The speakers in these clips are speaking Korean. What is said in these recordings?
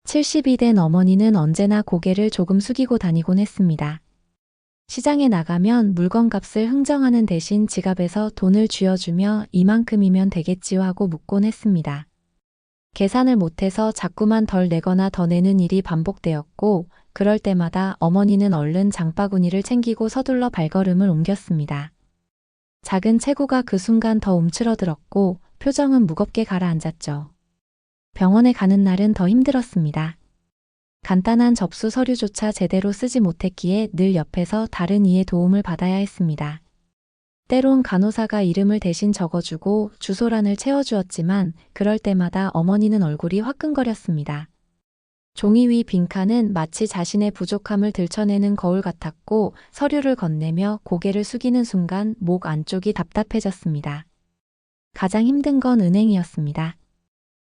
70이 된 어머니는 언제나 고개를 조금 숙이고 다니곤 했습니다. 시장에 나가면 물건값을 흥정하는 대신 지갑에서 돈을 쥐어주며 이만큼이면 되겠지요 하고 묻곤 했습니다. 계산을 못해서 자꾸만 덜 내거나 더 내는 일이 반복되었고, 그럴 때마다 어머니는 얼른 장바구니를 챙기고 서둘러 발걸음을 옮겼습니다. 작은 체구가 그 순간 더 움츠러들었고 표정은 무겁게 가라앉았죠. 병원에 가는 날은 더 힘들었습니다. 간단한 접수 서류조차 제대로 쓰지 못했기에 늘 옆에서 다른 이의 도움을 받아야 했습니다. 때론 간호사가 이름을 대신 적어주고 주소란을 채워주었지만 그럴 때마다 어머니는 얼굴이 화끈거렸습니다. 종이 위 빈칸은 마치 자신의 부족함을 들춰내는 거울 같았고 서류를 건네며 고개를 숙이는 순간 목 안쪽이 답답해졌습니다. 가장 힘든 건 은행이었습니다.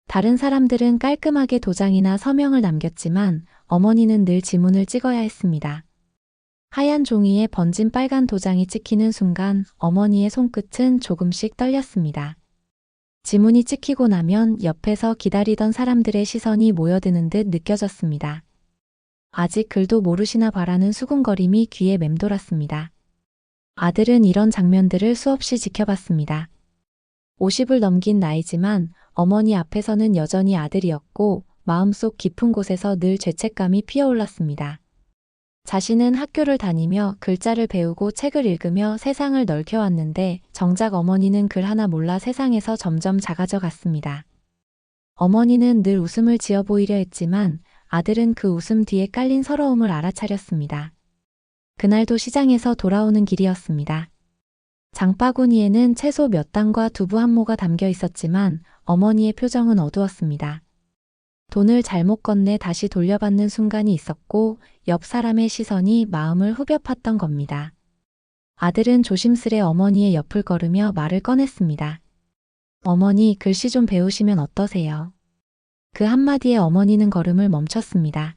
다른 사람들은 깔끔하게 도장이나 서명을 남겼지만 어머니는 늘 지문을 찍어야 했습니다. 하얀 종이에 번진 빨간 도장이 찍히는 순간 어머니의 손끝은 조금씩 떨렸습니다. 지문이 찍히고 나면 옆에서 기다리던 사람들의 시선이 모여드는 듯 느껴졌습니다. 아직 글도 모르시나 봐라는 수군거림이 귀에 맴돌았습니다. 아들은 이런 장면들을 수없이 지켜봤습니다. 50을 넘긴 나이지만 어머니 앞에서는 여전히 아들이었고 마음속 깊은 곳에서 늘 죄책감이 피어올랐습니다. 자신은 학교를 다니며 글자를 배우고 책을 읽으며 세상을 넓혀왔는데 정작 어머니는 글 하나 몰라 세상에서 점점 작아져 갔습니다. 어머니는 늘 웃음을 지어 보이려 했지만 아들은 그 웃음 뒤에 깔린 서러움을 알아차렸습니다. 그날도 시장에서 돌아오는 길이었습니다. 장바구니에는 채소 몇 단과 두부 한 모가 담겨 있었지만 어머니의 표정은 어두웠습니다. 돈을 잘못 건네 다시 돌려받는 순간이 있었고 옆 사람의 시선이 마음을 후벼 팠던 겁니다. 아들은 조심스레 어머니의 옆을 걸으며 말을 꺼냈습니다. 어머니, 글씨 좀 배우시면 어떠세요? 그 한마디에 어머니는 걸음을 멈췄습니다.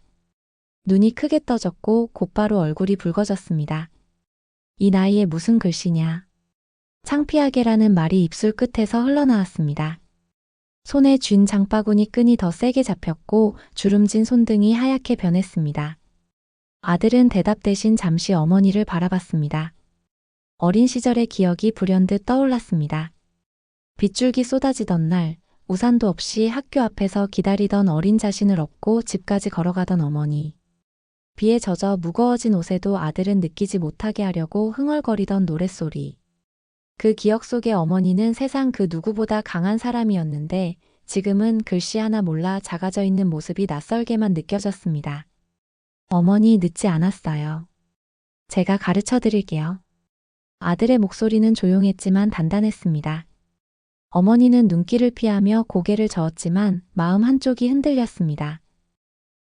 눈이 크게 떠졌고 곧바로 얼굴이 붉어졌습니다. 이 나이에 무슨 글씨냐? 창피하게라는 말이 입술 끝에서 흘러나왔습니다. 손에 쥔 장바구니 끈이 더 세게 잡혔고 주름진 손등이 하얗게 변했습니다. 아들은 대답 대신 잠시 어머니를 바라봤습니다. 어린 시절의 기억이 불현듯 떠올랐습니다. 빗줄기 쏟아지던 날, 우산도 없이 학교 앞에서 기다리던 어린 자신을 업고 집까지 걸어가던 어머니. 비에 젖어 무거워진 옷에도 아들은 느끼지 못하게 하려고 흥얼거리던 노랫소리. 그 기억 속의 어머니는 세상 그 누구보다 강한 사람이었는데 지금은 글씨 하나 몰라 작아져 있는 모습이 낯설게만 느껴졌습니다. 어머니, 늦지 않았어요. 제가 가르쳐 드릴게요. 아들의 목소리는 조용했지만 단단했습니다. 어머니는 눈길을 피하며 고개를 저었지만 마음 한쪽이 흔들렸습니다.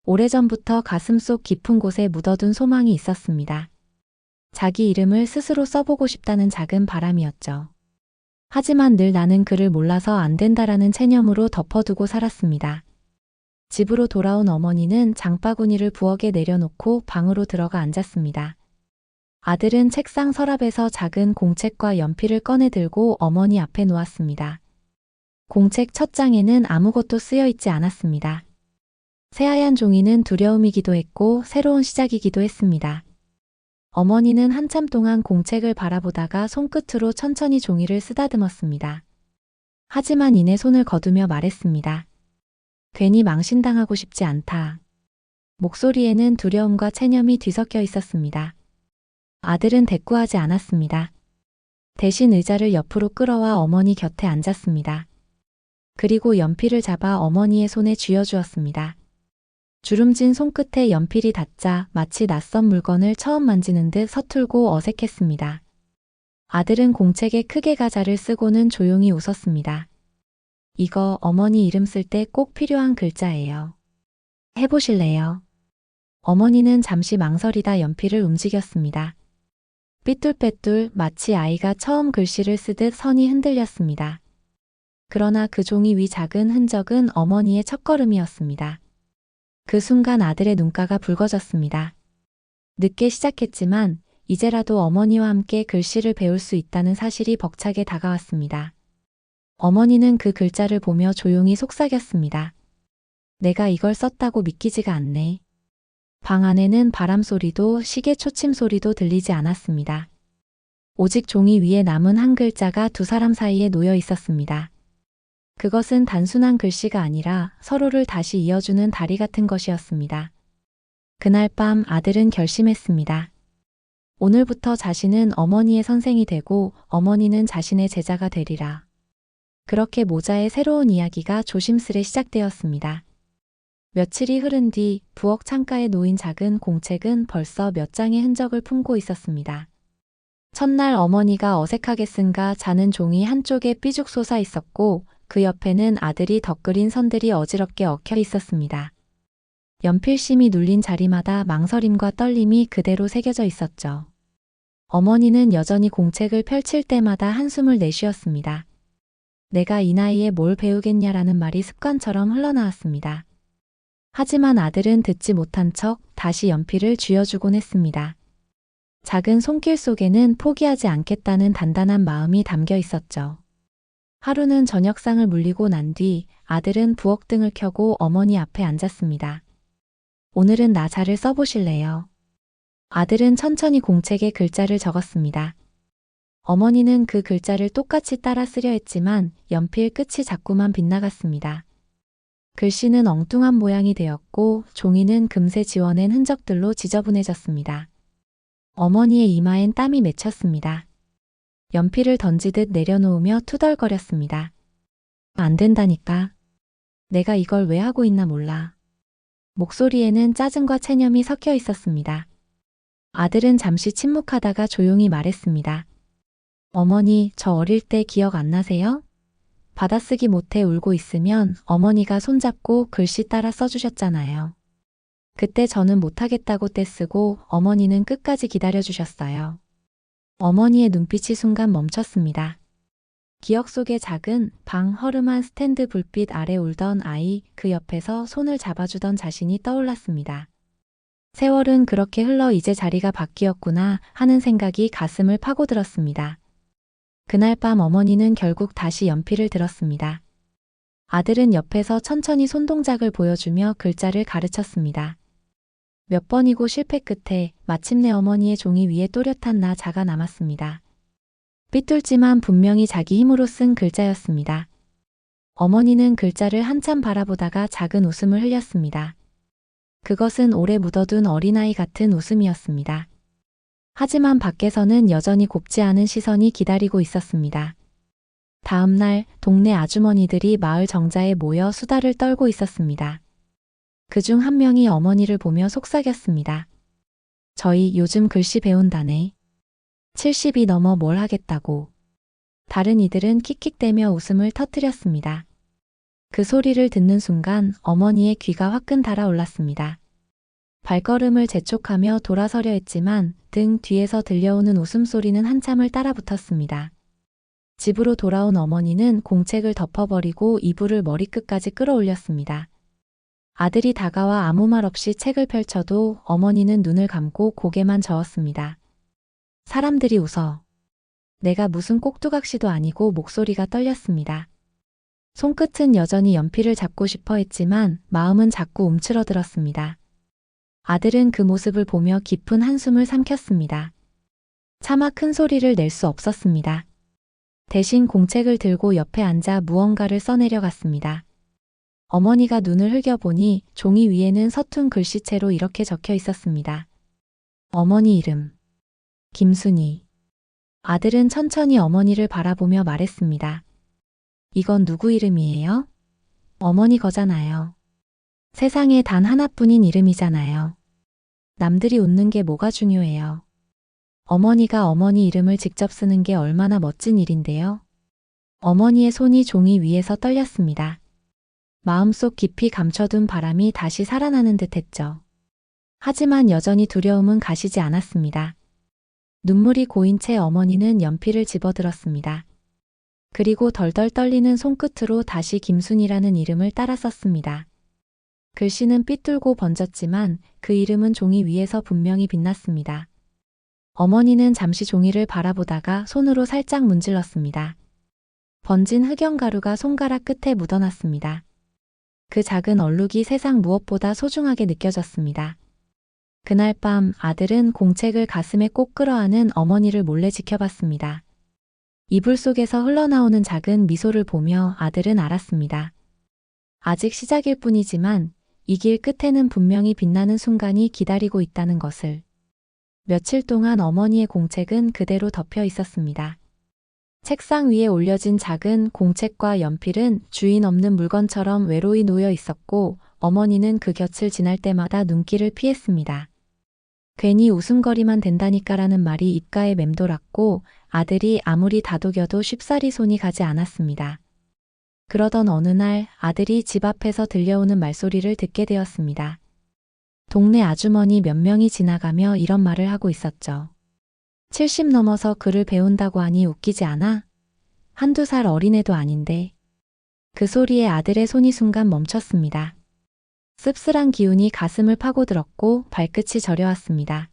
오래전부터 가슴속 깊은 곳에 묻어둔 소망이 있었습니다. 자기 이름을 스스로 써보고 싶다는 작은 바람이었죠. 하지만 늘 나는 글을 몰라서 안 된다라는 체념으로 덮어두고 살았습니다. 집으로 돌아온 어머니는 장바구니를 부엌에 내려놓고 방으로 들어가 앉았습니다. 아들은 책상 서랍에서 작은 공책과 연필을 꺼내 들고 어머니 앞에 놓았습니다. 공책 첫 장에는 아무것도 쓰여 있지 않았습니다. 새하얀 종이는 두려움이기도 했고 새로운 시작이기도 했습니다. 어머니는 한참 동안 공책을 바라보다가 손끝으로 천천히 종이를 쓰다듬었습니다. 하지만 이내 손을 거두며 말했습니다. 괜히 망신당하고 싶지 않다. 목소리에는 두려움과 체념이 뒤섞여 있었습니다. 아들은 대꾸하지 않았습니다. 대신 의자를 옆으로 끌어와 어머니 곁에 앉았습니다. 그리고 연필을 잡아 어머니의 손에 쥐어주었습니다. 주름진 손끝에 연필이 닿자 마치 낯선 물건을 처음 만지는 듯 서툴고 어색했습니다. 아들은 공책에 크게 가자를 쓰고는 조용히 웃었습니다. 이거 어머니 이름 쓸 때 꼭 필요한 글자예요. 해보실래요? 어머니는 잠시 망설이다 연필을 움직였습니다. 삐뚤빼뚤 마치 아이가 처음 글씨를 쓰듯 선이 흔들렸습니다. 그러나 그 종이 위 작은 흔적은 어머니의 첫걸음이었습니다. 그 순간 아들의 눈가가 붉어졌습니다. 늦게 시작했지만 이제라도 어머니와 함께 글씨를 배울 수 있다는 사실이 벅차게 다가왔습니다. 어머니는 그 글자를 보며 조용히 속삭였습니다. 내가 이걸 썼다고 믿기지가 않네. 방 안에는 바람 소리도 시계 초침 소리도 들리지 않았습니다. 오직 종이 위에 남은 한 글자가 두 사람 사이에 놓여 있었습니다. 그것은 단순한 글씨가 아니라 서로를 다시 이어주는 다리 같은 것이었습니다. 그날 밤 아들은 결심했습니다. 오늘부터 자신은 어머니의 선생이 되고 어머니는 자신의 제자가 되리라. 그렇게 모자의 새로운 이야기가 조심스레 시작되었습니다. 며칠이 흐른 뒤 부엌 창가에 놓인 작은 공책은 벌써 몇 장의 흔적을 품고 있었습니다. 첫날 어머니가 어색하게 쓴가 자는 종이 한쪽에 삐죽 솟아 있었고 그 옆에는 아들이 덧그린 선들이 어지럽게 얽혀 있었습니다. 연필심이 눌린 자리마다 망설임과 떨림이 그대로 새겨져 있었죠. 어머니는 여전히 공책을 펼칠 때마다 한숨을 내쉬었습니다. 내가 이 나이에 뭘 배우겠냐라는 말이 습관처럼 흘러나왔습니다. 하지만 아들은 듣지 못한 척 다시 연필을 쥐어주곤 했습니다. 작은 손길 속에는 포기하지 않겠다는 단단한 마음이 담겨 있었죠. 하루는 저녁상을 물리고 난 뒤 아들은 부엌등을 켜고 어머니 앞에 앉았습니다. 오늘은 나자를 써보실래요? 아들은 천천히 공책에 글자를 적었습니다. 어머니는 그 글자를 똑같이 따라 쓰려 했지만 연필 끝이 자꾸만 빗나갔습니다. 글씨는 엉뚱한 모양이 되었고 종이는 금세 지워낸 흔적들로 지저분해졌습니다. 어머니의 이마엔 땀이 맺혔습니다. 연필을 던지듯 내려놓으며 투덜거렸습니다. 안 된다니까. 내가 이걸 왜 하고 있나 몰라. 목소리에는 짜증과 체념이 섞여 있었습니다. 아들은 잠시 침묵하다가 조용히 말했습니다. 어머니, 저 어릴 때 기억 안 나세요? 받아쓰기 못해 울고 있으면 어머니가 손잡고 글씨 따라 써주셨잖아요. 그때 저는 못하겠다고 떼쓰고 어머니는 끝까지 기다려주셨어요. 어머니의 눈빛이 순간 멈췄습니다. 기억 속의 작은 방 허름한 스탠드 불빛 아래 울던 아이, 그 옆에서 손을 잡아주던 자신이 떠올랐습니다. 세월은 그렇게 흘러 이제 자리가 바뀌었구나 하는 생각이 가슴을 파고들었습니다. 그날 밤 어머니는 결국 다시 연필을 들었습니다. 아들은 옆에서 천천히 손동작을 보여주며 글자를 가르쳤습니다. 몇 번이고 실패 끝에 마침내 어머니의 종이 위에 또렷한 나자가 남았습니다. 삐뚤지만 분명히 자기 힘으로 쓴 글자였습니다. 어머니는 글자를 한참 바라보다가 작은 웃음을 흘렸습니다. 그것은 오래 묻어둔 어린아이 같은 웃음이었습니다. 하지만 밖에서는 여전히 곱지 않은 시선이 기다리고 있었습니다. 다음 날 동네 아주머니들이 마을 정자에 모여 수다를 떨고 있었습니다. 그중 한 명이 어머니를 보며 속삭였습니다. 저희 요즘 글씨 배운다네. 70이 넘어 뭘 하겠다고. 다른 이들은 킥킥대며 웃음을 터뜨렸습니다. 그 소리를 듣는 순간 어머니의 귀가 화끈 달아올랐습니다. 발걸음을 재촉하며 돌아서려 했지만 등 뒤에서 들려오는 웃음소리는 한참을 따라붙었습니다. 집으로 돌아온 어머니는 공책을 덮어버리고 이불을 머리끝까지 끌어올렸습니다. 아들이 다가와 아무 말 없이 책을 펼쳐도 어머니는 눈을 감고 고개만 저었습니다. 사람들이 웃어. 내가 무슨 꼭두각시도 아니고 목소리가 떨렸습니다. 손끝은 여전히 연필을 잡고 싶어 했지만 마음은 자꾸 움츠러들었습니다. 아들은 그 모습을 보며 깊은 한숨을 삼켰습니다. 차마 큰 소리를 낼 수 없었습니다. 대신 공책을 들고 옆에 앉아 무언가를 써내려갔습니다. 어머니가 눈을 흘겨보니 종이 위에는 서툰 글씨체로 이렇게 적혀 있었습니다. 어머니 이름. 김순희. 아들은 천천히 어머니를 바라보며 말했습니다. 이건 누구 이름이에요? 어머니 거잖아요. 세상에 단 하나뿐인 이름이잖아요. 남들이 웃는 게 뭐가 중요해요. 어머니가 어머니 이름을 직접 쓰는 게 얼마나 멋진 일인데요. 어머니의 손이 종이 위에서 떨렸습니다. 마음속 깊이 감춰둔 바람이 다시 살아나는 듯 했죠. 하지만 여전히 두려움은 가시지 않았습니다. 눈물이 고인 채 어머니는 연필을 집어들었습니다. 그리고 덜덜 떨리는 손끝으로 다시 김순이라는 이름을 따라 썼습니다. 글씨는 삐뚤고 번졌지만 그 이름은 종이 위에서 분명히 빛났습니다. 어머니는 잠시 종이를 바라보다가 손으로 살짝 문질렀습니다. 번진 흑연가루가 손가락 끝에 묻어났습니다. 그 작은 얼룩이 세상 무엇보다 소중하게 느껴졌습니다. 그날 밤 아들은 공책을 가슴에 꼭 끌어안은 어머니를 몰래 지켜봤습니다. 이불 속에서 흘러나오는 작은 미소를 보며 아들은 알았습니다. 아직 시작일 뿐이지만 이 길 끝에는 분명히 빛나는 순간이 기다리고 있다는 것을. 며칠 동안 어머니의 공책은 그대로 덮여 있었습니다. 책상 위에 올려진 작은 공책과 연필은 주인 없는 물건처럼 외로이 놓여 있었고 어머니는 그 곁을 지날 때마다 눈길을 피했습니다. 괜히 웃음거리만 된다니까라는 말이 입가에 맴돌았고 아들이 아무리 다독여도 쉽사리 손이 가지 않았습니다. 그러던 어느 날 아들이 집 앞에서 들려오는 말소리를 듣게 되었습니다. 동네 아주머니 몇 명이 지나가며 이런 말을 하고 있었죠. 70 넘어서 글을 배운다고 하니 웃기지 않아? 한두 살 어린애도 아닌데. 그 소리에 아들의 손이 순간 멈췄습니다. 씁쓸한 기운이 가슴을 파고들었고 발끝이 저려왔습니다.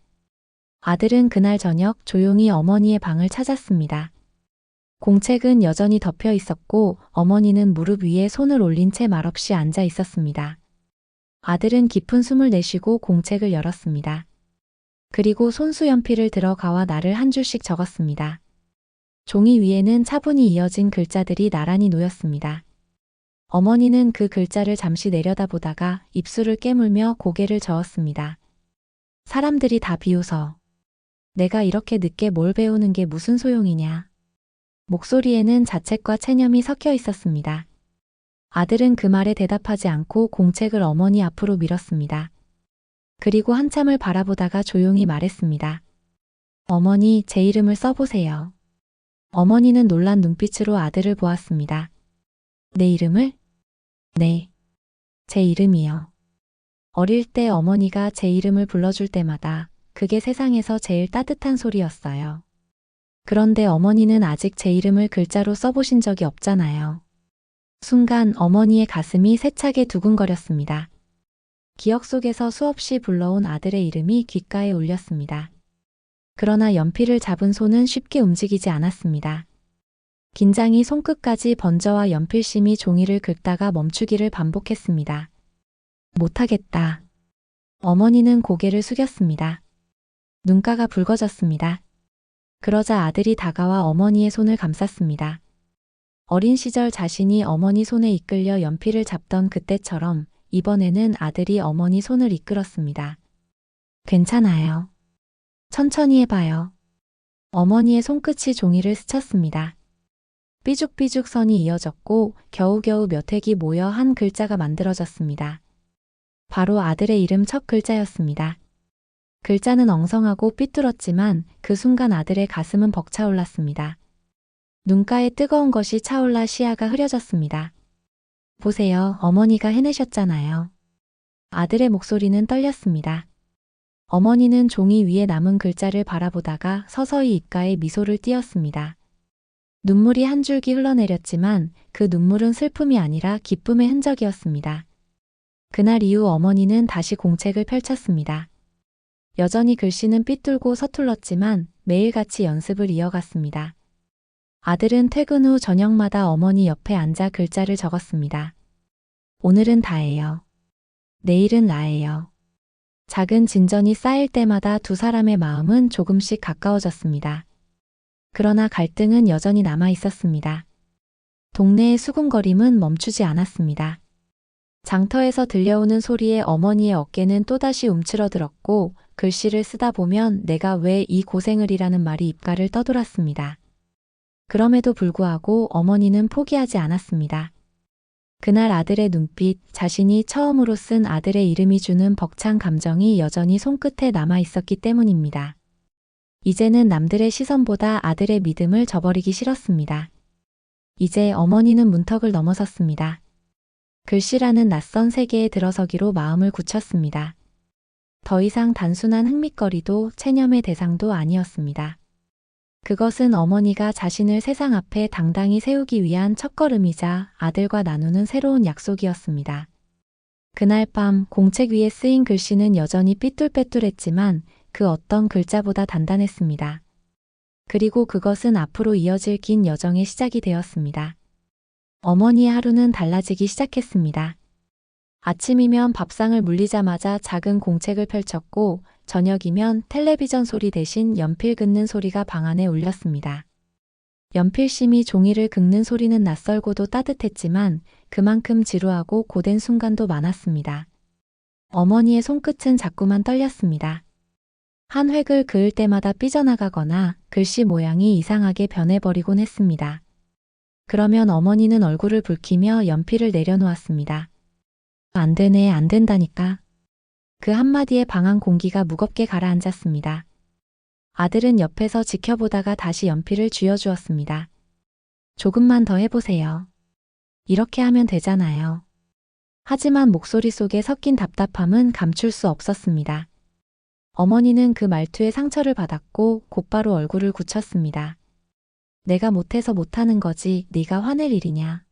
아들은 그날 저녁 조용히 어머니의 방을 찾았습니다. 공책은 여전히 덮여 있었고 어머니는 무릎 위에 손을 올린 채 말없이 앉아 있었습니다. 아들은 깊은 숨을 내쉬고 공책을 열었습니다. 그리고 손수 연필을 들어 가와 날을 한 줄씩 적었습니다. 종이 위에는 차분히 이어진 글자들이 나란히 놓였습니다. 어머니는 그 글자를 잠시 내려다보다가 입술을 깨물며 고개를 저었습니다. 사람들이 다 비웃어. 내가 이렇게 늦게 뭘 배우는 게 무슨 소용이냐. 목소리에는 자책과 체념이 섞여 있었습니다. 아들은 그 말에 대답하지 않고 공책을 어머니 앞으로 밀었습니다. 그리고 한참을 바라보다가 조용히 말했습니다. 어머니, 제 이름을 써보세요. 어머니는 놀란 눈빛으로 아들을 보았습니다. 내 이름을? 네. 제 이름이요. 어릴 때 어머니가 제 이름을 불러줄 때마다 그게 세상에서 제일 따뜻한 소리였어요. 그런데 어머니는 아직 제 이름을 글자로 써보신 적이 없잖아요. 순간 어머니의 가슴이 세차게 두근거렸습니다. 기억 속에서 수없이 불러온 아들의 이름이 귓가에 울렸습니다. 그러나 연필을 잡은 손은 쉽게 움직이지 않았습니다. 긴장이 손끝까지 번져와 연필심이 종이를 긁다가 멈추기를 반복했습니다. 못하겠다. 어머니는 고개를 숙였습니다. 눈가가 붉어졌습니다. 그러자 아들이 다가와 어머니의 손을 감쌌습니다. 어린 시절 자신이 어머니 손에 이끌려 연필을 잡던 그때처럼 이번에는 아들이 어머니 손을 이끌었습니다. 괜찮아요. 천천히 해봐요. 어머니의 손끝이 종이를 스쳤습니다. 삐죽삐죽 선이 이어졌고 겨우겨우 몇 획이 모여 한 글자가 만들어졌습니다. 바로 아들의 이름 첫 글자였습니다. 글자는 엉성하고 삐뚤었지만 그 순간 아들의 가슴은 벅차올랐습니다. 눈가에 뜨거운 것이 차올라 시야가 흐려졌습니다. 보세요, 어머니가 해내셨잖아요. 아들의 목소리는 떨렸습니다. 어머니는 종이 위에 남은 글자를 바라보다가 서서히 입가에 미소를 띄었습니다. 눈물이 한 줄기 흘러내렸지만 그 눈물은 슬픔이 아니라 기쁨의 흔적이었습니다. 그날 이후 어머니는 다시 공책을 펼쳤습니다. 여전히 글씨는 삐뚤고 서툴렀지만 매일같이 연습을 이어갔습니다. 아들은 퇴근 후 저녁마다 어머니 옆에 앉아 글자를 적었습니다. 오늘은 다예요. 내일은 나예요. 작은 진전이 쌓일 때마다 두 사람의 마음은 조금씩 가까워졌습니다. 그러나 갈등은 여전히 남아 있었습니다. 동네의 수군거림은 멈추지 않았습니다. 장터에서 들려오는 소리에 어머니의 어깨는 또다시 움츠러들었고 글씨를 쓰다 보면 내가 왜 이 고생을 이라는 말이 입가를 떠돌았습니다. 그럼에도 불구하고 어머니는 포기하지 않았습니다. 그날 아들의 눈빛, 자신이 처음으로 쓴 아들의 이름이 주는 벅찬 감정이 여전히 손끝에 남아 있었기 때문입니다. 이제는 남들의 시선보다 아들의 믿음을 저버리기 싫었습니다. 이제 어머니는 문턱을 넘어섰습니다. 글씨라는 낯선 세계에 들어서기로 마음을 굳혔습니다. 더 이상 단순한 흥밋거리도 체념의 대상도 아니었습니다. 그것은 어머니가 자신을 세상 앞에 당당히 세우기 위한 첫걸음이자 아들과 나누는 새로운 약속이었습니다. 그날 밤 공책 위에 쓰인 글씨는 여전히 삐뚤빼뚤했지만 그 어떤 글자보다 단단했습니다. 그리고 그것은 앞으로 이어질 긴 여정의 시작이 되었습니다. 어머니의 하루는 달라지기 시작했습니다. 아침이면 밥상을 물리자마자 작은 공책을 펼쳤고 저녁이면 텔레비전 소리 대신 연필 긋는 소리가 방 안에 울렸습니다. 연필심이 종이를 긁는 소리는 낯설고도 따뜻했지만 그만큼 지루하고 고된 순간도 많았습니다. 어머니의 손끝은 자꾸만 떨렸습니다. 한 획을 그을 때마다 삐져나가거나 글씨 모양이 이상하게 변해버리곤 했습니다. 그러면 어머니는 얼굴을 붉히며 연필을 내려놓았습니다. 안 되네, 안 된다니까. 그 한마디에 방안 공기가 무겁게 가라앉았습니다. 아들은 옆에서 지켜보다가 다시 연필을 쥐어주었습니다. 조금만 더 해보세요. 이렇게 하면 되잖아요. 하지만 목소리 속에 섞인 답답함은 감출 수 없었습니다. 어머니는 그 말투에 상처를 받았고 곧바로 얼굴을 굳혔습니다. 내가 못해서 못하는 거지 네가 화낼 일이냐.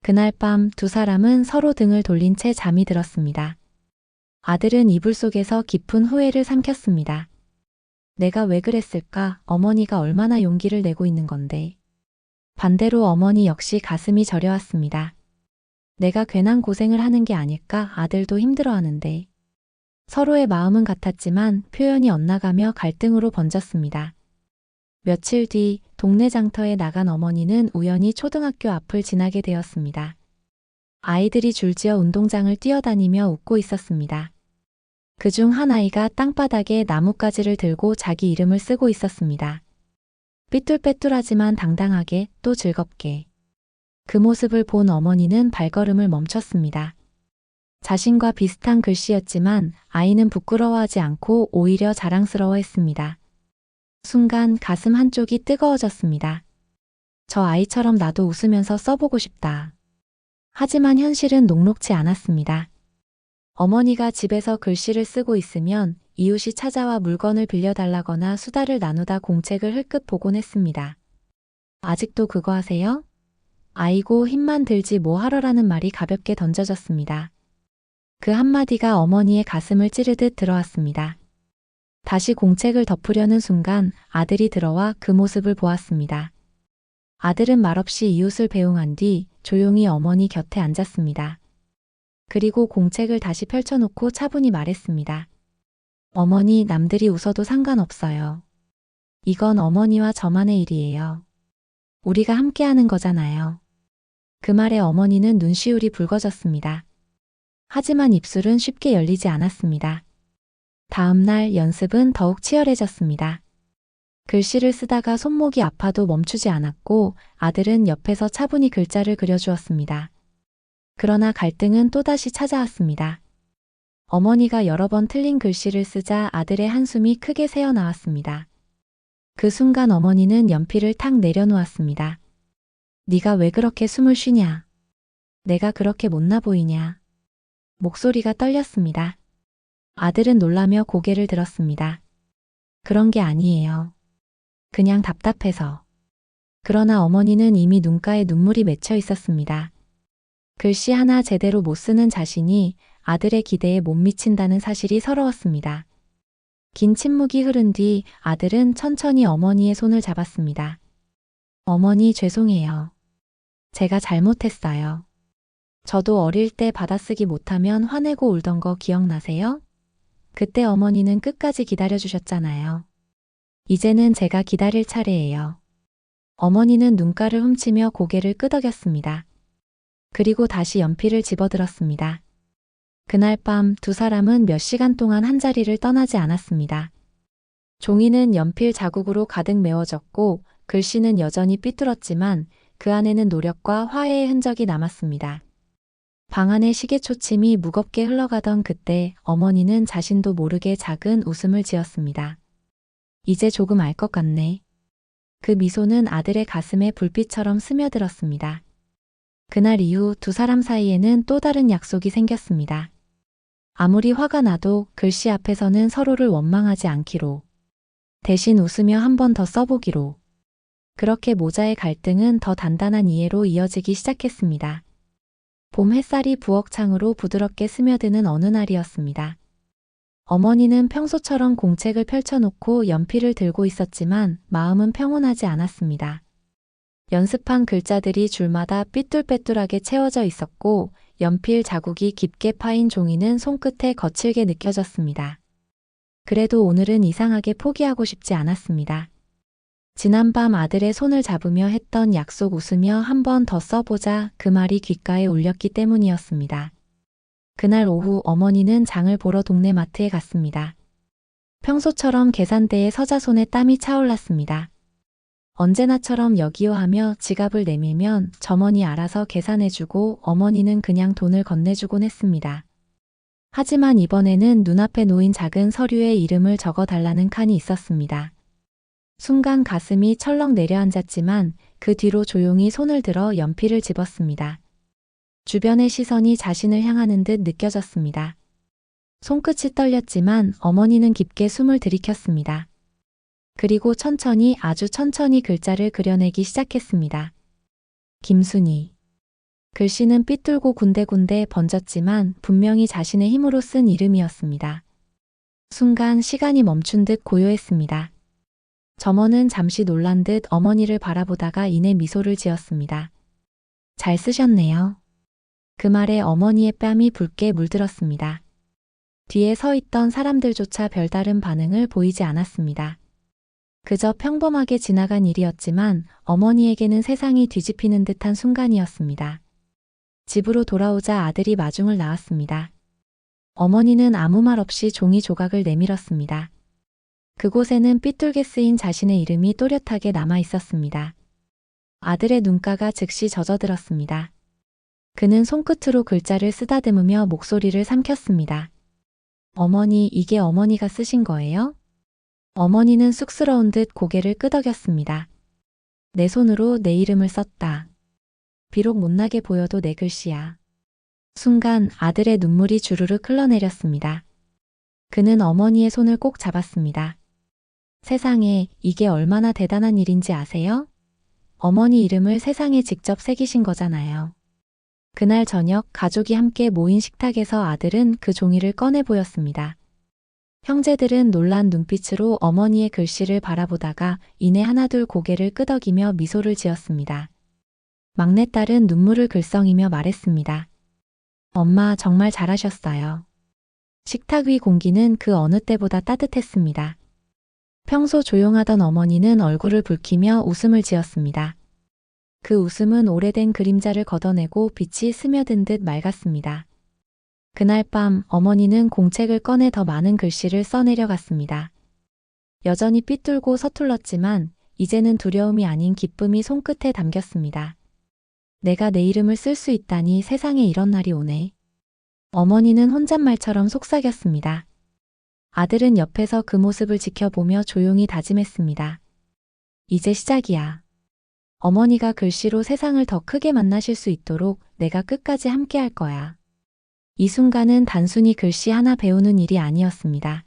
그날 밤 두 사람은 서로 등을 돌린 채 잠이 들었습니다. 아들은 이불 속에서 깊은 후회를 삼켰습니다. 내가 왜 그랬을까? 어머니가 얼마나 용기를 내고 있는 건데. 반대로 어머니 역시 가슴이 저려왔습니다. 내가 괜한 고생을 하는 게 아닐까? 아들도 힘들어하는데. 서로의 마음은 같았지만 표현이 엇나가며 갈등으로 번졌습니다. 며칠 뒤 동네 장터에 나간 어머니는 우연히 초등학교 앞을 지나게 되었습니다. 아이들이 줄지어 운동장을 뛰어다니며 웃고 있었습니다. 그중 한 아이가 땅바닥에 나뭇가지를 들고 자기 이름을 쓰고 있었습니다. 삐뚤빼뚤하지만 당당하게 또 즐겁게. 그 모습을 본 어머니는 발걸음을 멈췄습니다. 자신과 비슷한 글씨였지만 아이는 부끄러워하지 않고 오히려 자랑스러워했습니다. 순간 가슴 한쪽이 뜨거워졌습니다. 저 아이처럼 나도 웃으면서 써보고 싶다. 하지만 현실은 녹록지 않았습니다. 어머니가 집에서 글씨를 쓰고 있으면 이웃이 찾아와 물건을 빌려달라거나 수다를 나누다 공책을 흘끗 보곤 했습니다. 아직도 그거 하세요? 아이고 힘만 들지 뭐 하러라는 말이 가볍게 던져졌습니다. 그 한마디가 어머니의 가슴을 찌르듯 들어왔습니다. 다시 공책을 덮으려는 순간 아들이 들어와 그 모습을 보았습니다. 아들은 말없이 이웃을 배웅한 뒤 조용히 어머니 곁에 앉았습니다. 그리고 공책을 다시 펼쳐놓고 차분히 말했습니다. 어머니, 남들이 웃어도 상관없어요. 이건 어머니와 저만의 일이에요. 우리가 함께하는 거잖아요. 그 말에 어머니는 눈시울이 붉어졌습니다. 하지만 입술은 쉽게 열리지 않았습니다. 다음 날 연습은 더욱 치열해졌습니다. 글씨를 쓰다가 손목이 아파도 멈추지 않았고 아들은 옆에서 차분히 글자를 그려주었습니다. 그러나 갈등은 또다시 찾아왔습니다. 어머니가 여러 번 틀린 글씨를 쓰자 아들의 한숨이 크게 새어나왔습니다. 그 순간 어머니는 연필을 탁 내려놓았습니다. 네가 왜 그렇게 숨을 쉬냐? 내가 그렇게 못나 보이냐? 목소리가 떨렸습니다. 아들은 놀라며 고개를 들었습니다. 그런 게 아니에요. 그냥 답답해서. 그러나 어머니는 이미 눈가에 눈물이 맺혀 있었습니다. 글씨 하나 제대로 못 쓰는 자신이 아들의 기대에 못 미친다는 사실이 서러웠습니다. 긴 침묵이 흐른 뒤 아들은 천천히 어머니의 손을 잡았습니다. 어머니 죄송해요. 제가 잘못했어요. 저도 어릴 때 받아쓰기 못하면 화내고 울던 거 기억나세요? 그때 어머니는 끝까지 기다려주셨잖아요. 이제는 제가 기다릴 차례예요. 어머니는 눈가를 훔치며 고개를 끄덕였습니다. 그리고 다시 연필을 집어들었습니다. 그날 밤 두 사람은 몇 시간 동안 한자리를 떠나지 않았습니다. 종이는 연필 자국으로 가득 메워졌고 글씨는 여전히 삐뚤었지만 그 안에는 노력과 화해의 흔적이 남았습니다. 방 안의 시계 초침이 무겁게 흘러가던 그때 어머니는 자신도 모르게 작은 웃음을 지었습니다. 이제 조금 알 것 같네. 그 미소는 아들의 가슴에 불빛처럼 스며들었습니다. 그날 이후 두 사람 사이에는 또 다른 약속이 생겼습니다. 아무리 화가 나도 글씨 앞에서는 서로를 원망하지 않기로. 대신 웃으며 한 번 더 써보기로. 그렇게 모자의 갈등은 더 단단한 이해로 이어지기 시작했습니다. 봄 햇살이 부엌창으로 부드럽게 스며드는 어느 날이었습니다. 어머니는 평소처럼 공책을 펼쳐놓고 연필을 들고 있었지만 마음은 평온하지 않았습니다. 연습한 글자들이 줄마다 삐뚤빼뚤하게 채워져 있었고 연필 자국이 깊게 파인 종이는 손끝에 거칠게 느껴졌습니다. 그래도 오늘은 이상하게 포기하고 싶지 않았습니다. 지난밤 아들의 손을 잡으며 했던 약속 웃으며 한 번 더 써보자 그 말이 귓가에 울렸기 때문이었습니다. 그날 오후 어머니는 장을 보러 동네 마트에 갔습니다. 평소처럼 계산대에 서자 손에 땀이 차올랐습니다. 언제나처럼 여기요 하며 지갑을 내밀면 점원이 알아서 계산해주고 어머니는 그냥 돈을 건네주곤 했습니다. 하지만 이번에는 눈앞에 놓인 작은 서류에 이름을 적어달라는 칸이 있었습니다. 순간 가슴이 철렁 내려앉았지만 그 뒤로 조용히 손을 들어 연필을 집었습니다. 주변의 시선이 자신을 향하는 듯 느껴졌습니다. 손끝이 떨렸지만 어머니는 깊게 숨을 들이켰습니다. 그리고 천천히 아주 천천히 글자를 그려내기 시작했습니다. 김순희. 글씨는 삐뚤고 군데군데 번졌지만 분명히 자신의 힘으로 쓴 이름이었습니다. 순간 시간이 멈춘 듯 고요했습니다. 점원은 잠시 놀란 듯 어머니를 바라보다가 이내 미소를 지었습니다. 잘 쓰셨네요. 그 말에 어머니의 뺨이 붉게 물들었습니다. 뒤에 서 있던 사람들조차 별다른 반응을 보이지 않았습니다. 그저 평범하게 지나간 일이었지만 어머니에게는 세상이 뒤집히는 듯한 순간이었습니다. 집으로 돌아오자 아들이 마중을 나왔습니다. 어머니는 아무 말 없이 종이 조각을 내밀었습니다. 그곳에는 삐뚤게 쓰인 자신의 이름이 또렷하게 남아 있었습니다. 아들의 눈가가 즉시 젖어들었습니다. 그는 손끝으로 글자를 쓰다듬으며 목소리를 삼켰습니다. 어머니, 이게 어머니가 쓰신 거예요? 어머니는 쑥스러운 듯 고개를 끄덕였습니다. 내 손으로 내 이름을 썼다. 비록 못나게 보여도 내 글씨야. 순간 아들의 눈물이 주르륵 흘러내렸습니다. 그는 어머니의 손을 꼭 잡았습니다. 세상에 이게 얼마나 대단한 일인지 아세요? 어머니 이름을 세상에 직접 새기신 거잖아요. 그날 저녁 가족이 함께 모인 식탁에서 아들은 그 종이를 꺼내 보였습니다. 형제들은 놀란 눈빛으로 어머니의 글씨를 바라보다가 이내 하나둘 고개를 끄덕이며 미소를 지었습니다. 막내딸은 눈물을 글썽이며 말했습니다. 엄마 정말 잘하셨어요. 식탁 위 공기는 그 어느 때보다 따뜻했습니다. 평소 조용하던 어머니는 얼굴을 붉히며 웃음을 지었습니다. 그 웃음은 오래된 그림자를 걷어내고 빛이 스며든 듯 맑았습니다. 그날 밤 어머니는 공책을 꺼내 더 많은 글씨를 써내려갔습니다. 여전히 삐뚤고 서툴렀지만 이제는 두려움이 아닌 기쁨이 손끝에 담겼습니다. 내가 내 이름을 쓸 수 있다니 세상에 이런 날이 오네. 어머니는 혼잣말처럼 속삭였습니다. 아들은 옆에서 그 모습을 지켜보며 조용히 다짐했습니다. 이제 시작이야. 어머니가 글씨로 세상을 더 크게 만나실 수 있도록 내가 끝까지 함께 할 거야. 이 순간은 단순히 글씨 하나 배우는 일이 아니었습니다.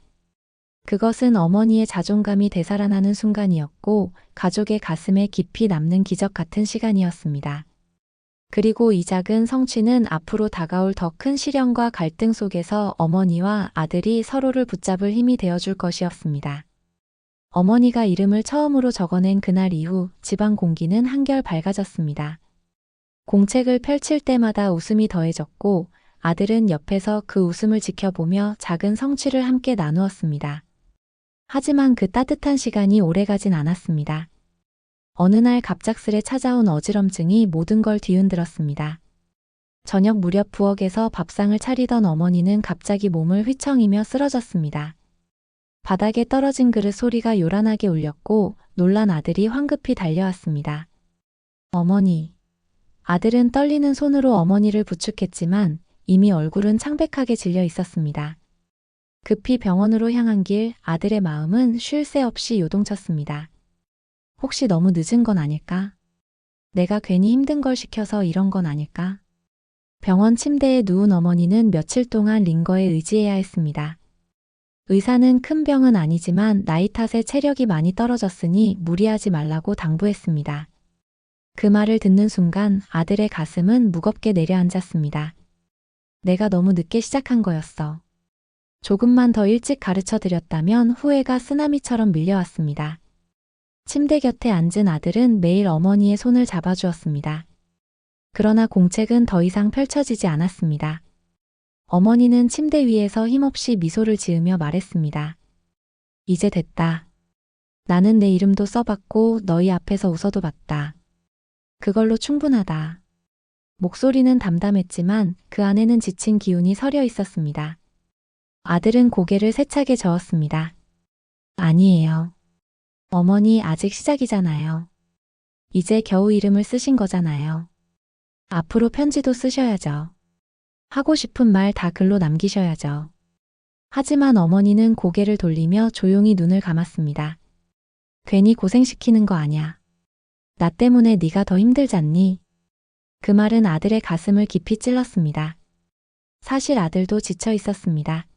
그것은 어머니의 자존감이 되살아나는 순간이었고 가족의 가슴에 깊이 남는 기적 같은 시간이었습니다. 그리고 이 작은 성취는 앞으로 다가올 더 큰 시련과 갈등 속에서 어머니와 아들이 서로를 붙잡을 힘이 되어줄 것이었습니다. 어머니가 이름을 처음으로 적어낸 그날 이후 집안 공기는 한결 밝아졌습니다. 공책을 펼칠 때마다 웃음이 더해졌고 아들은 옆에서 그 웃음을 지켜보며 작은 성취를 함께 나누었습니다. 하지만 그 따뜻한 시간이 오래가진 않았습니다. 어느 날 갑작스레 찾아온 어지럼증이 모든 걸 뒤흔들었습니다. 저녁 무렵 부엌에서 밥상을 차리던 어머니는 갑자기 몸을 휘청이며 쓰러졌습니다. 바닥에 떨어진 그릇 소리가 요란하게 울렸고 놀란 아들이 황급히 달려왔습니다. 어머니. 아들은 떨리는 손으로 어머니를 부축했지만 이미 얼굴은 창백하게 질려 있었습니다. 급히 병원으로 향한 길 아들의 마음은 쉴 새 없이 요동쳤습니다. 혹시 너무 늦은 건 아닐까? 내가 괜히 힘든 걸 시켜서 이런 건 아닐까? 병원 침대에 누운 어머니는 며칠 동안 링거에 의지해야 했습니다. 의사는 큰 병은 아니지만 나이 탓에 체력이 많이 떨어졌으니 무리하지 말라고 당부했습니다. 그 말을 듣는 순간 아들의 가슴은 무겁게 내려앉았습니다. 내가 너무 늦게 시작한 거였어. 조금만 더 일찍 가르쳐 드렸다면 후회가 쓰나미처럼 밀려왔습니다. 침대 곁에 앉은 아들은 매일 어머니의 손을 잡아주었습니다. 그러나 공책은 더 이상 펼쳐지지 않았습니다. 어머니는 침대 위에서 힘없이 미소를 지으며 말했습니다. 이제 됐다. 나는 내 이름도 써봤고 너희 앞에서 웃어도 봤다. 그걸로 충분하다. 목소리는 담담했지만 그 안에는 지친 기운이 서려 있었습니다. 아들은 고개를 세차게 저었습니다. 아니에요. 어머니 아직 시작이잖아요. 이제 겨우 이름을 쓰신 거잖아요. 앞으로 편지도 쓰셔야죠. 하고 싶은 말 다 글로 남기셔야죠. 하지만 어머니는 고개를 돌리며 조용히 눈을 감았습니다. 괜히 고생시키는 거 아냐. 나 때문에 네가 더 힘들잖니? 그 말은 아들의 가슴을 깊이 찔렀습니다. 사실 아들도 지쳐 있었습니다.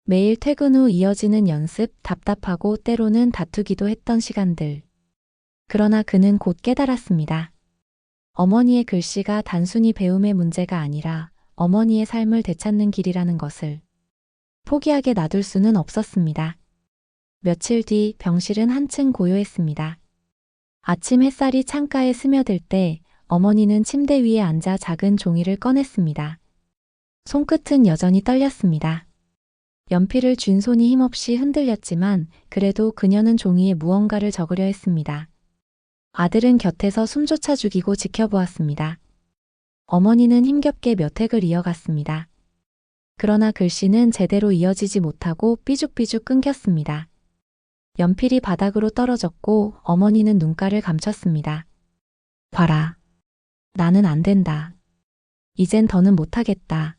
매일 퇴근 후 이어지는 연습, 답답하고 때로는 다투기도 했던 시간들. 그러나 그는 곧 깨달았습니다. 어머니의 글씨가 단순히 배움의 문제가 아니라 어머니의 삶을 되찾는 길이라는 것을 포기하게 놔둘 수는 없었습니다. 며칠 뒤 병실은 한층 고요했습니다. 아침 햇살이 창가에 스며들 때 어머니는 침대 위에 앉아 작은 종이를 꺼냈습니다. 손끝은 여전히 떨렸습니다. 연필을 쥔 손이 힘없이 흔들렸지만 그래도 그녀는 종이에 무언가를 적으려 했습니다. 아들은 곁에서 숨조차 죽이고 지켜보았습니다. 어머니는 힘겹게 몇 획을 이어갔습니다. 그러나 글씨는 제대로 이어지지 못하고 삐죽삐죽 끊겼습니다. 연필이 바닥으로 떨어졌고 어머니는 눈가를 감췄습니다. 봐라. 나는 안 된다. 이젠 더는 못하겠다.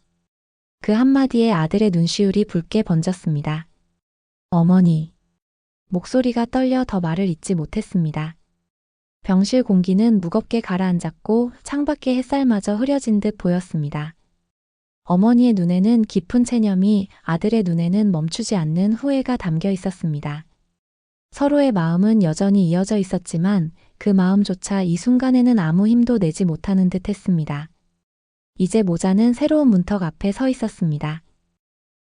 그 한마디에 아들의 눈시울이 붉게 번졌습니다. 어머니. 목소리가 떨려 더 말을 잇지 못했습니다. 병실 공기는 무겁게 가라앉았고 창밖의 햇살마저 흐려진 듯 보였습니다. 어머니의 눈에는 깊은 체념이, 아들의 눈에는 멈추지 않는 후회가 담겨 있었습니다. 서로의 마음은 여전히 이어져 있었지만 그 마음조차 이 순간에는 아무 힘도 내지 못하는 듯 했습니다. 이제 모자는 새로운 문턱 앞에 서 있었습니다.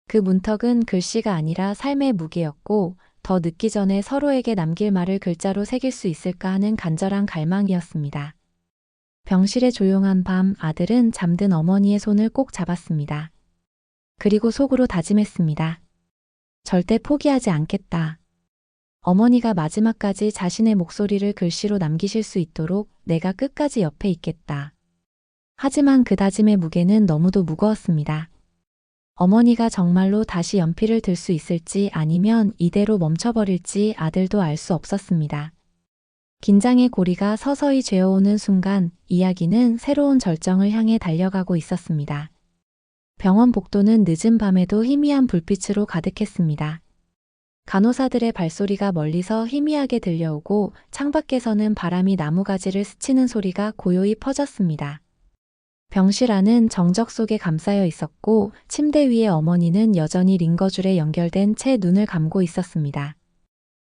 그 문턱은 글씨가 아니라 삶의 무게였고 더 늦기 전에 서로에게 남길 말을 글자로 새길 수 있을까 하는 간절한 갈망이었습니다. 병실의 조용한 밤, 아들은 잠든 어머니의 손을 꼭 잡았습니다. 그리고 속으로 다짐했습니다. 절대 포기하지 않겠다. 어머니가 마지막까지 자신의 목소리를 글씨로 남기실 수 있도록 내가 끝까지 옆에 있겠다. 하지만 그 다짐의 무게는 너무도 무거웠습니다. 어머니가 정말로 다시 연필을 들 수 있을지 아니면 이대로 멈춰버릴지 아들도 알 수 없었습니다. 긴장의 고리가 서서히 죄어오는 순간 이야기는 새로운 절정을 향해 달려가고 있었습니다. 병원 복도는 늦은 밤에도 희미한 불빛으로 가득했습니다. 간호사들의 발소리가 멀리서 희미하게 들려오고 창밖에서는 바람이 나무가지를 스치는 소리가 고요히 퍼졌습니다. 병실 안은 정적 속에 감싸여 있었고 침대 위에 어머니는 여전히 링거줄에 연결된 채 눈을 감고 있었습니다.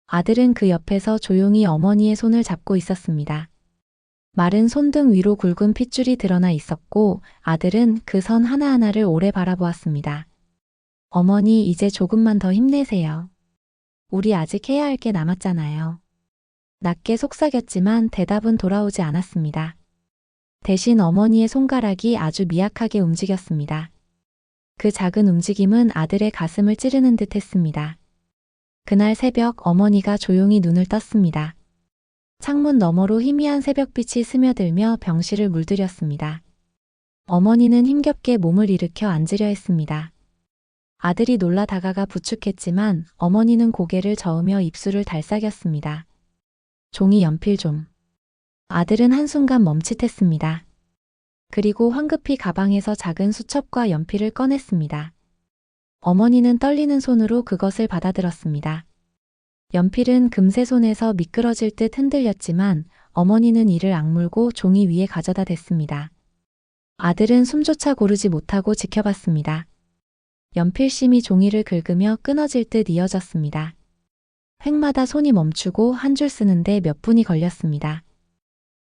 아들은 그 옆에서 조용히 어머니의 손을 잡고 있었습니다. 마른 손등 위로 굵은 핏줄이 드러나 있었고 아들은 그 선 하나하나를 오래 바라보았습니다. 어머니 이제 조금만 더 힘내세요. 우리 아직 해야 할 게 남았잖아요. 낮게 속삭였지만 대답은 돌아오지 않았습니다. 대신 어머니의 손가락이 아주 미약하게 움직였습니다. 그 작은 움직임은 아들의 가슴을 찌르는 듯 했습니다. 그날 새벽 어머니가 조용히 눈을 떴습니다. 창문 너머로 희미한 새벽빛이 스며들며 병실을 물들였습니다. 어머니는 힘겹게 몸을 일으켜 앉으려 했습니다. 아들이 놀라 다가가 부축했지만 어머니는 고개를 저으며 입술을 달싹였습니다. 종이 연필 좀. 아들은 한순간 멈칫했습니다. 그리고 황급히 가방에서 작은 수첩과 연필을 꺼냈습니다. 어머니는 떨리는 손으로 그것을 받아들었습니다. 연필은 금세 손에서 미끄러질 듯 흔들렸지만 어머니는 이를 악물고 종이 위에 가져다 댔습니다. 아들은 숨조차 고르지 못하고 지켜봤습니다. 연필심이 종이를 긁으며 끊어질 듯 이어졌습니다. 획마다 손이 멈추고 한 줄 쓰는데 몇 분이 걸렸습니다.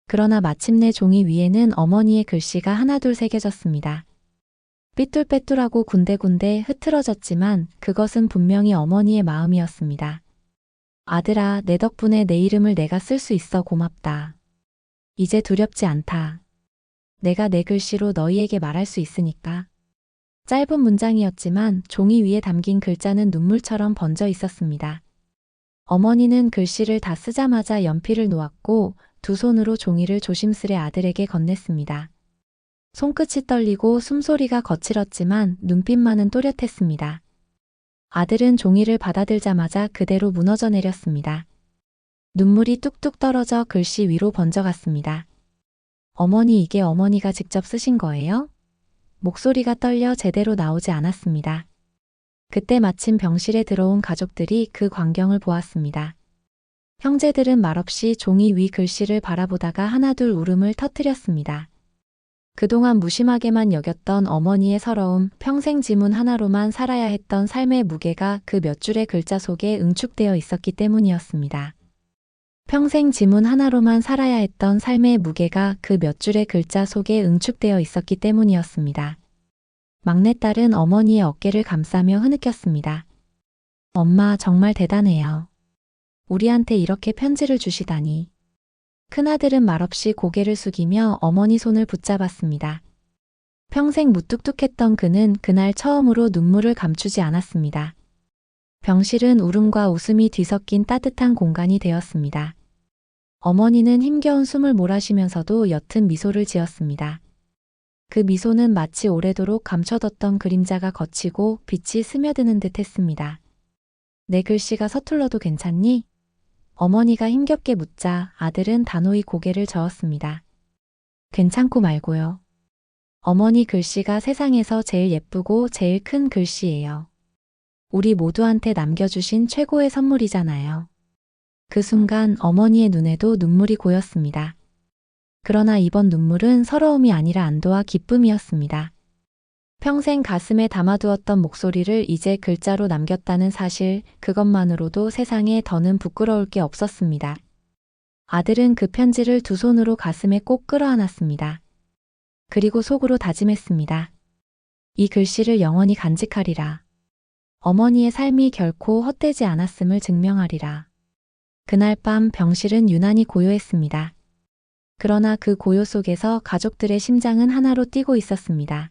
그러나 마침내 종이 위에는 어머니의 글씨가 하나둘 새겨졌습니다. 삐뚤빼뚤하고 군데군데 흐트러졌지만 그것은 분명히 어머니의 마음이었습니다. 아들아, 내 덕분에 내 이름을 내가 쓸 수 있어 고맙다. 이제 두렵지 않다. 내가 내 글씨로 너희에게 말할 수 있으니까. 짧은 문장이었지만 종이 위에 담긴 글자는 눈물처럼 번져 있었습니다. 어머니는 글씨를 다 쓰자마자 연필을 놓았고 두 손으로 종이를 조심스레 아들에게 건넸습니다. 손끝이 떨리고 숨소리가 거칠었지만 눈빛만은 또렷했습니다. 아들은 종이를 받아들자마자 그대로 무너져 내렸습니다. 눈물이 뚝뚝 떨어져 글씨 위로 번져갔습니다. 어머니, 이게 어머니가 직접 쓰신 거예요? 목소리가 떨려 제대로 나오지 않았습니다. 그때 마침 병실에 들어온 가족들이 그 광경을 보았습니다. 형제들은 말없이 종이 위 글씨를 바라보다가 하나둘 울음을 터뜨렸습니다. 그동안 무심하게만 여겼던 어머니의 서러움, 평생 지문 하나로만 살아야 했던 삶의 무게가 그 몇 줄의 글자 속에 응축되어 있었기 때문이었습니다. 평생 지문 하나로만 살아야 했던 삶의 무게가 그 몇 줄의 글자 속에 응축되어 있었기 때문이었습니다. 막내딸은 어머니의 어깨를 감싸며 흐느꼈습니다. 엄마, 정말 대단해요. 우리한테 이렇게 편지를 주시다니. 큰아들은 말없이 고개를 숙이며 어머니 손을 붙잡았습니다. 평생 무뚝뚝했던 그는 그날 처음으로 눈물을 감추지 않았습니다. 병실은 울음과 웃음이 뒤섞인 따뜻한 공간이 되었습니다. 어머니는 힘겨운 숨을 몰아쉬면서도 옅은 미소를 지었습니다. 그 미소는 마치 오래도록 감춰뒀던 그림자가 걷히고 빛이 스며드는 듯 했습니다. 내 글씨가 서툴러도 괜찮니? 어머니가 힘겹게 묻자 아들은 단호히 고개를 저었습니다. 괜찮고 말고요. 어머니 글씨가 세상에서 제일 예쁘고 제일 큰 글씨예요. 우리 모두한테 남겨주신 최고의 선물이잖아요. 그 순간 어머니의 눈에도 눈물이 고였습니다. 그러나 이번 눈물은 서러움이 아니라 안도와 기쁨이었습니다. 평생 가슴에 담아두었던 목소리를 이제 글자로 남겼다는 사실, 그것만으로도 세상에 더는 부끄러울 게 없었습니다. 아들은 그 편지를 두 손으로 가슴에 꼭 끌어안았습니다. 그리고 속으로 다짐했습니다. 이 글씨를 영원히 간직하리라. 어머니의 삶이 결코 헛되지 않았음을 증명하리라. 그날 밤 병실은 유난히 고요했습니다. 그러나 그 고요 속에서 가족들의 심장은 하나로 뛰고 있었습니다.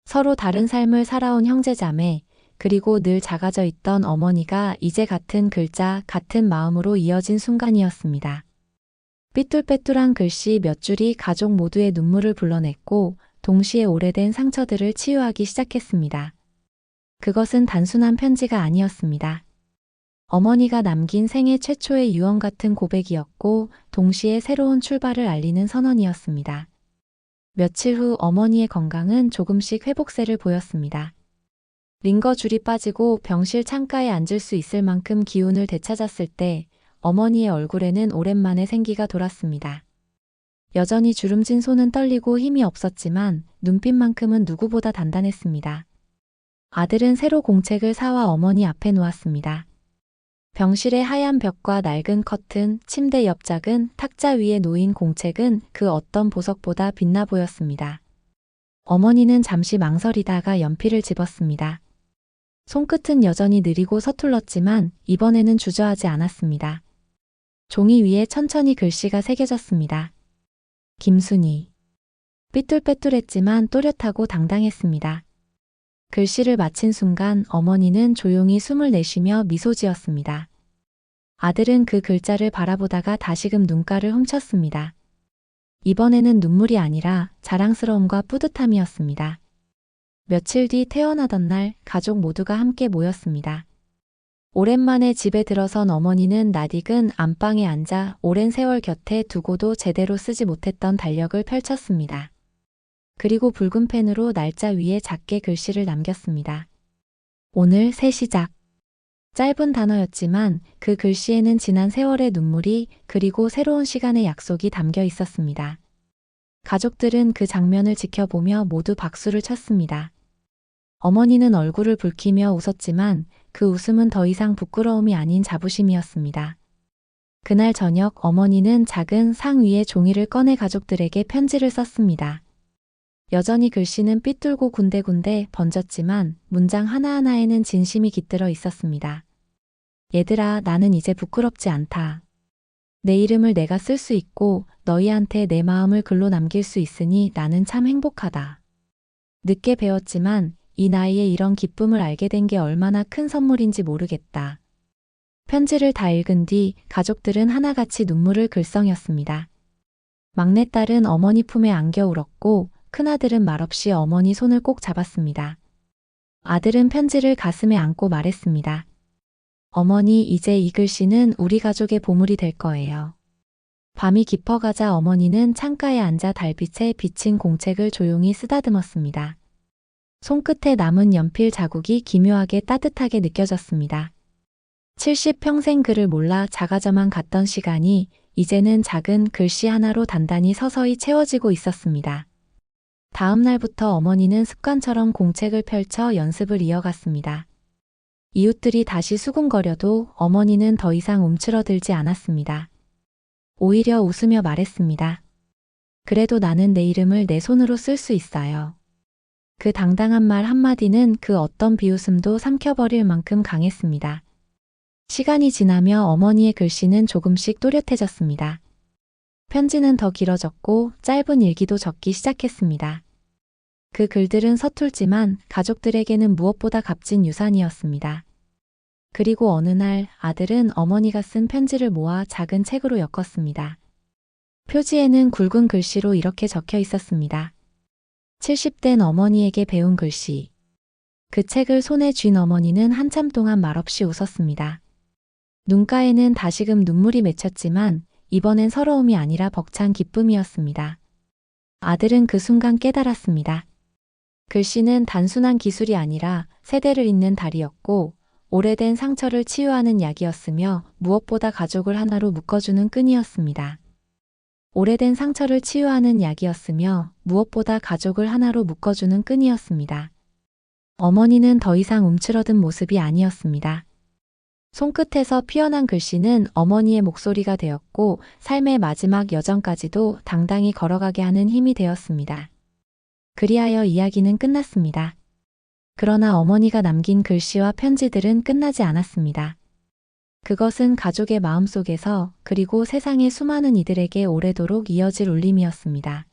서로 다른 삶을 살아온 형제자매, 그리고 늘 작아져 있던 어머니가 이제 같은 글자, 같은 마음으로 이어진 순간이었습니다. 삐뚤빼뚤한 글씨 몇 줄이 가족 모두의 눈물을 불러냈고 동시에 오래된 상처들을 치유하기 시작했습니다. 그것은 단순한 편지가 아니었습니다. 어머니가 남긴 생애 최초의 유언 같은 고백이었고 동시에 새로운 출발을 알리는 선언이었습니다. 며칠 후 어머니의 건강은 조금씩 회복세를 보였습니다. 링거 줄이 빠지고 병실 창가에 앉을 수 있을 만큼 기운을 되찾았을 때 어머니의 얼굴에는 오랜만에 생기가 돌았습니다. 여전히 주름진 손은 떨리고 힘이 없었지만 눈빛만큼은 누구보다 단단했습니다. 아들은 새로 공책을 사와 어머니 앞에 놓았습니다. 병실의 하얀 벽과 낡은 커튼, 침대 옆 작은 탁자 위에 놓인 공책은 그 어떤 보석보다 빛나 보였습니다. 어머니는 잠시 망설이다가 연필을 집었습니다. 손끝은 여전히 느리고 서툴렀지만 이번에는 주저하지 않았습니다. 종이 위에 천천히 글씨가 새겨졌습니다. 김순희. 삐뚤빼뚤했지만 또렷하고 당당했습니다. 글씨를 마친 순간 어머니는 조용히 숨을 내쉬며 미소 지었습니다. 아들은 그 글자를 바라보다가 다시금 눈가를 훔쳤습니다. 이번에는 눈물이 아니라 자랑스러움과 뿌듯함이었습니다. 며칠 뒤 태어나던 날 가족 모두가 함께 모였습니다. 오랜만에 집에 들어선 어머니는 낯익은 안방에 앉아 오랜 세월 곁에 두고도 제대로 쓰지 못했던 달력을 펼쳤습니다. 그리고 붉은 펜으로 날짜 위에 작게 글씨를 남겼습니다. 오늘 새 시작. 짧은 단어였지만 그 글씨에는 지난 세월의 눈물이 그리고 새로운 시간의 약속이 담겨 있었습니다. 가족들은 그 장면을 지켜보며 모두 박수를 쳤습니다. 어머니는 얼굴을 붉히며 웃었지만 그 웃음은 더 이상 부끄러움이 아닌 자부심이었습니다. 그날 저녁 어머니는 작은 상 위에 종이를 꺼내 가족들에게 편지를 썼습니다. 여전히 글씨는 삐뚤고 군데군데 번졌지만 문장 하나하나에는 진심이 깃들어 있었습니다. 얘들아, 나는 이제 부끄럽지 않다. 내 이름을 내가 쓸 수 있고 너희한테 내 마음을 글로 남길 수 있으니 나는 참 행복하다. 늦게 배웠지만 이 나이에 이런 기쁨을 알게 된 게 얼마나 큰 선물인지 모르겠다. 편지를 다 읽은 뒤 가족들은 하나같이 눈물을 글썽였습니다. 막내딸은 어머니 품에 안겨 울었고 큰아들은 말없이 어머니 손을 꼭 잡았습니다. 아들은 편지를 가슴에 안고 말했습니다. 어머니, 이제 이 글씨는 우리 가족의 보물이 될 거예요. 밤이 깊어가자 어머니는 창가에 앉아 달빛에 비친 공책을 조용히 쓰다듬었습니다. 손끝에 남은 연필 자국이 기묘하게 따뜻하게 느껴졌습니다. 70평생 글을 몰라 작아져만 갔던 시간이 이제는 작은 글씨 하나로 단단히 서서히 채워지고 있었습니다. 다음 날부터 어머니는 습관처럼 공책을 펼쳐 연습을 이어갔습니다. 이웃들이 다시 수군거려도 어머니는 더 이상 움츠러들지 않았습니다. 오히려 웃으며 말했습니다. 그래도 나는 내 이름을 내 손으로 쓸 수 있어요. 그 당당한 말 한마디는 그 어떤 비웃음도 삼켜버릴 만큼 강했습니다. 시간이 지나며 어머니의 글씨는 조금씩 또렷해졌습니다. 편지는 더 길어졌고 짧은 일기도 적기 시작했습니다. 그 글들은 서툴지만 가족들에게는 무엇보다 값진 유산이었습니다. 그리고 어느 날 아들은 어머니가 쓴 편지를 모아 작은 책으로 엮었습니다. 표지에는 굵은 글씨로 이렇게 적혀 있었습니다. 70된 어머니에게 배운 글씨. 그 책을 손에 쥔 어머니는 한참 동안 말없이 웃었습니다. 눈가에는 다시금 눈물이 맺혔지만 이번엔 서러움이 아니라 벅찬 기쁨이었습니다. 아들은 그 순간 깨달았습니다. 글씨는 단순한 기술이 아니라 세대를 잇는 달이었고 오래된 상처를 치유하는 약이었으며 무엇보다 가족을 하나로 묶어주는 끈이었습니다. 오래된 상처를 치유하는 약이었으며 무엇보다 가족을 하나로 묶어주는 끈이었습니다. 어머니는 더 이상 움츠러든 모습이 아니었습니다. 손끝에서 피어난 글씨는 어머니의 목소리가 되었고 삶의 마지막 여정까지도 당당히 걸어가게 하는 힘이 되었습니다. 그리하여 이야기는 끝났습니다. 그러나 어머니가 남긴 글씨와 편지들은 끝나지 않았습니다. 그것은 가족의 마음속에서 그리고 세상의 수많은 이들에게 오래도록 이어질 울림이었습니다.